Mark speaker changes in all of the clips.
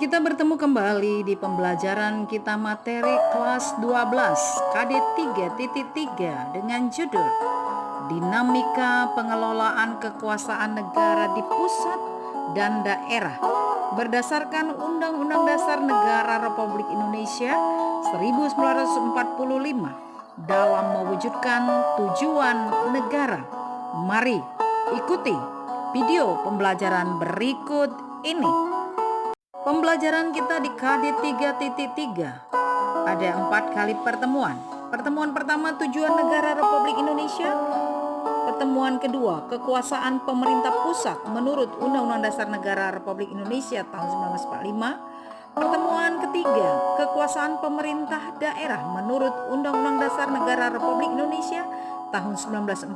Speaker 1: Kita bertemu kembali di pembelajaran kita materi kelas 12 KD 3.3 dengan judul Dinamika Pengelolaan Kekuasaan Negara di Pusat dan Daerah berdasarkan Undang-Undang Dasar Negara Republik Indonesia 1945 dalam mewujudkan tujuan negara. Mari ikuti video pembelajaran berikut ini. Pembelajaran kita di KD 3.3 ada 4 kali pertemuan. Pertemuan pertama, tujuan negara Republik Indonesia. Pertemuan kedua, kekuasaan pemerintah pusat menurut Undang-Undang Dasar Negara Republik Indonesia tahun 1945. Pertemuan ketiga, kekuasaan pemerintah daerah menurut Undang-Undang Dasar Negara Republik Indonesia tahun 1945.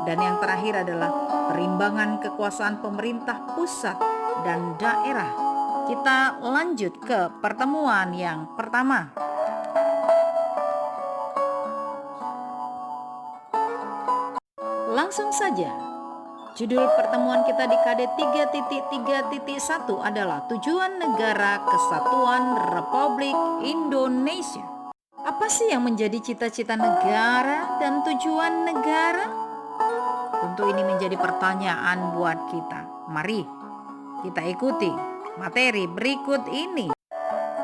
Speaker 1: Dan yang terakhir adalah perimbangan kekuasaan pemerintah pusat dan daerah. Kita lanjut ke pertemuan yang pertama. Langsung saja. Judul pertemuan kita di KD 3.3.1 adalah Tujuan Negara Kesatuan Republik Indonesia. Apa sih yang menjadi cita-cita negara dan tujuan negara? Tentu ini menjadi pertanyaan buat kita. Mari kita ikuti materi berikut ini.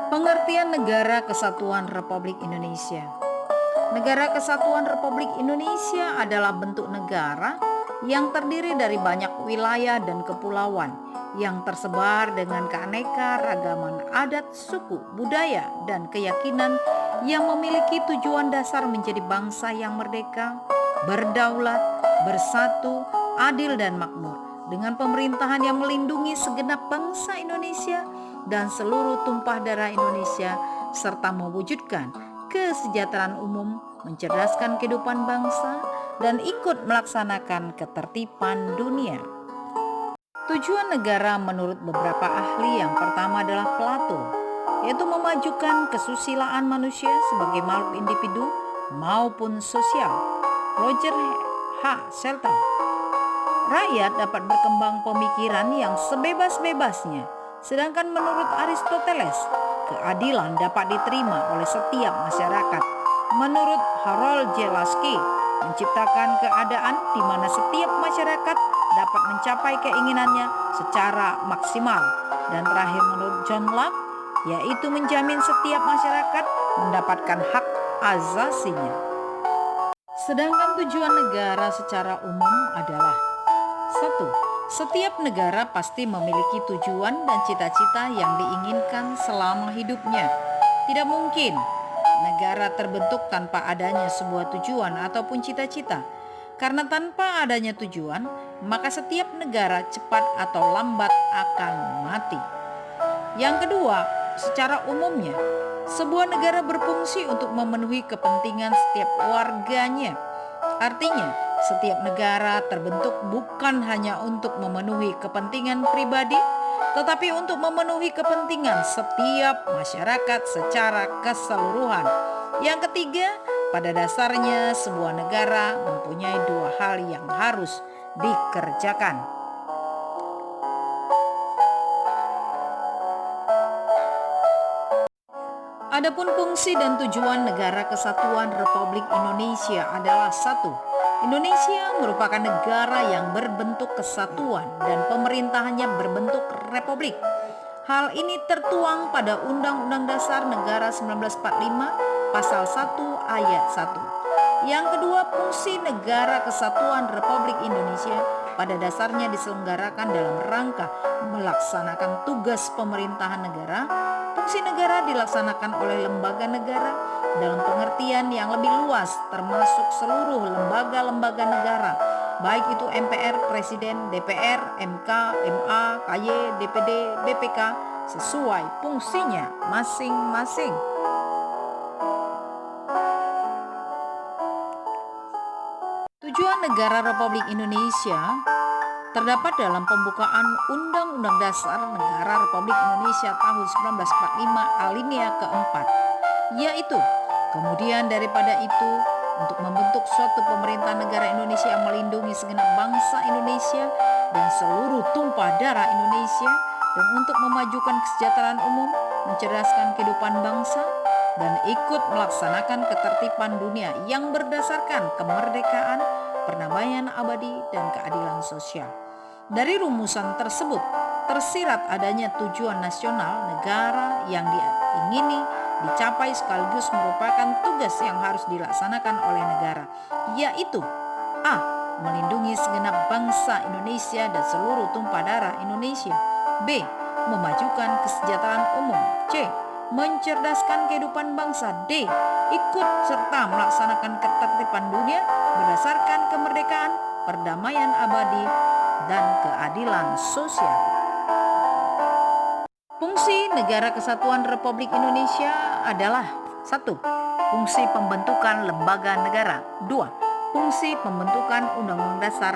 Speaker 1: Pengertian Negara Kesatuan Republik Indonesia. Negara Kesatuan Republik Indonesia adalah bentuk negara yang terdiri dari banyak wilayah dan kepulauan yang tersebar dengan keanekaragaman adat, suku, budaya, dan keyakinan yang memiliki tujuan dasar menjadi bangsa yang merdeka, berdaulat, bersatu, adil, dan makmur, dengan pemerintahan yang melindungi segenap bangsa Indonesia dan seluruh tumpah darah Indonesia, serta mewujudkan kesejahteraan umum, mencerdaskan kehidupan bangsa, dan ikut melaksanakan ketertiban dunia. Tujuan negara menurut beberapa ahli yang pertama adalah Plato, yaitu memajukan kesusilaan manusia sebagai makhluk individu maupun sosial. Roger H. Shelton, rakyat dapat berkembang pemikiran yang sebebas-bebasnya. Sedangkan menurut Aristoteles, keadilan dapat diterima oleh setiap masyarakat. Menurut Harold J. Lasky, menciptakan keadaan di mana setiap masyarakat dapat mencapai keinginannya secara maksimal. Dan terakhir menurut John Locke, yaitu menjamin setiap masyarakat mendapatkan hak azasinya. Sedangkan tujuan negara secara umum adalah 1. Setiap negara pasti memiliki tujuan dan cita-cita yang diinginkan selama hidupnya. Tidak mungkin negara terbentuk tanpa adanya sebuah tujuan ataupun cita-cita. Karena tanpa adanya tujuan, maka setiap negara cepat atau lambat akan mati. Yang kedua, secara umumnya, sebuah negara berfungsi untuk memenuhi kepentingan setiap warganya. Artinya, setiap negara terbentuk bukan hanya untuk memenuhi kepentingan pribadi, tetapi untuk memenuhi kepentingan setiap masyarakat secara keseluruhan. Yang ketiga, pada dasarnya sebuah negara mempunyai dua hal yang harus dikerjakan. Adapun fungsi dan tujuan Negara Kesatuan Republik Indonesia adalah 1. Indonesia merupakan negara yang berbentuk kesatuan dan pemerintahannya berbentuk republik. Hal ini tertuang pada Undang-Undang Dasar Negara 1945 Pasal 1 Ayat 1. Yang kedua, fungsi Negara Kesatuan Republik Indonesia pada dasarnya diselenggarakan dalam rangka melaksanakan tugas pemerintahan negara. Fungsi negara dilaksanakan oleh lembaga negara dalam pengertian yang lebih luas, termasuk seluruh lembaga-lembaga negara, baik itu MPR, Presiden, DPR, MK, MA, KY, DPD, BPK, sesuai fungsinya masing-masing. Tujuan negara Republik Indonesia terdapat dalam pembukaan Undang-Undang Dasar Negara Republik Indonesia tahun 1945 alinea keempat, yaitu kemudian daripada itu untuk membentuk suatu pemerintah negara Indonesia yang melindungi segenap bangsa Indonesia dan seluruh tumpah darah Indonesia dan untuk memajukan kesejahteraan umum, mencerdaskan kehidupan bangsa, dan ikut melaksanakan ketertiban dunia yang berdasarkan kemerdekaan, perdamaian abadi, dan keadilan sosial. Dari rumusan tersebut, tersirat adanya tujuan nasional negara yang diingini dicapai sekaligus merupakan tugas yang harus dilaksanakan oleh negara, yaitu A. Melindungi segenap bangsa Indonesia dan seluruh tumpah darah Indonesia. B. Memajukan kesejahteraan umum. C. Mencerdaskan kehidupan bangsa. D. Ikut serta melaksanakan ketertiban dunia berdasarkan kemerdekaan, perdamaian abadi, dan keadilan sosial. Fungsi Negara Kesatuan Republik Indonesia adalah 1. Fungsi pembentukan lembaga negara. 2. Fungsi pembentukan Undang-Undang Dasar.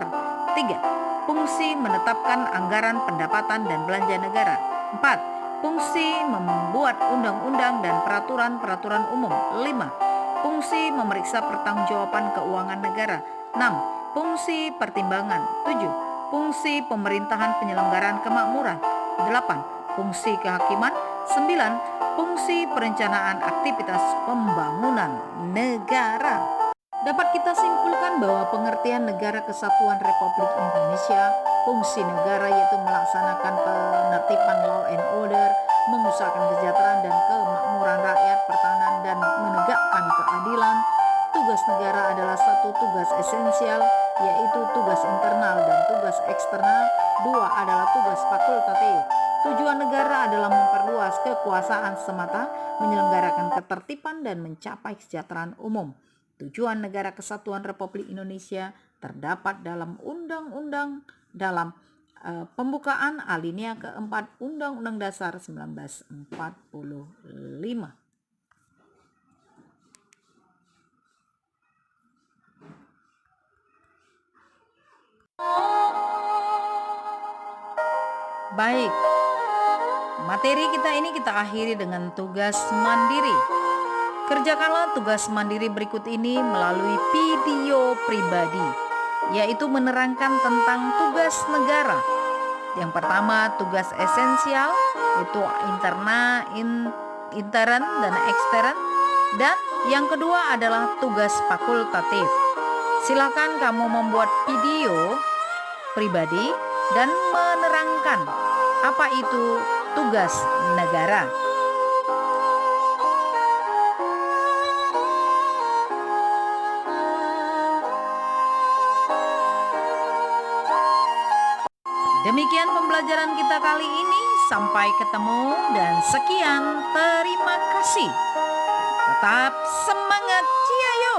Speaker 1: 3. Fungsi menetapkan anggaran pendapatan dan belanja negara. 4. Fungsi membuat undang-undang dan peraturan-peraturan umum. 5. Fungsi memeriksa pertanggungjawaban keuangan negara. 6. Fungsi pertimbangan. 7. Fungsi pemerintahan penyelenggaraan kemakmuran. 8. Fungsi kehakiman. 9. Fungsi perencanaan aktivitas pembangunan negara. Dapat kita simpulkan bahwa pengertian Negara Kesatuan Republik Indonesia, fungsi negara yaitu melaksanakan penertiban law and order, mengusahakan kesejahteraan dan kemakmuran rakyat, pertahanan dan menegakkan keadilan. Tugas negara adalah satu tugas esensial, yaitu tugas internal dan tugas eksternal. 2 adalah tugas fakultatif. Tujuan negara adalah memperluas kekuasaan semata, menyelenggarakan ketertiban dan mencapai kesejahteraan umum. Tujuan Negara Kesatuan Republik Indonesia terdapat dalam Undang-Undang dalam pembukaan alinea keempat Undang-Undang Dasar 1945. Baik, materi kita ini kita akhiri dengan tugas mandiri. Kerjakanlah tugas mandiri berikut ini melalui video pribadi, yaitu menerangkan tentang tugas negara. Yang pertama, tugas esensial, yaitu intern dan ekstern. Dan yang kedua adalah tugas fakultatif. Silakan kamu membuat video pribadi dan menerangkan apa itu tugas negara. Demikian pembelajaran kita kali ini. Sampai ketemu dan sekian. Terima kasih. Tetap semangat, ciayo!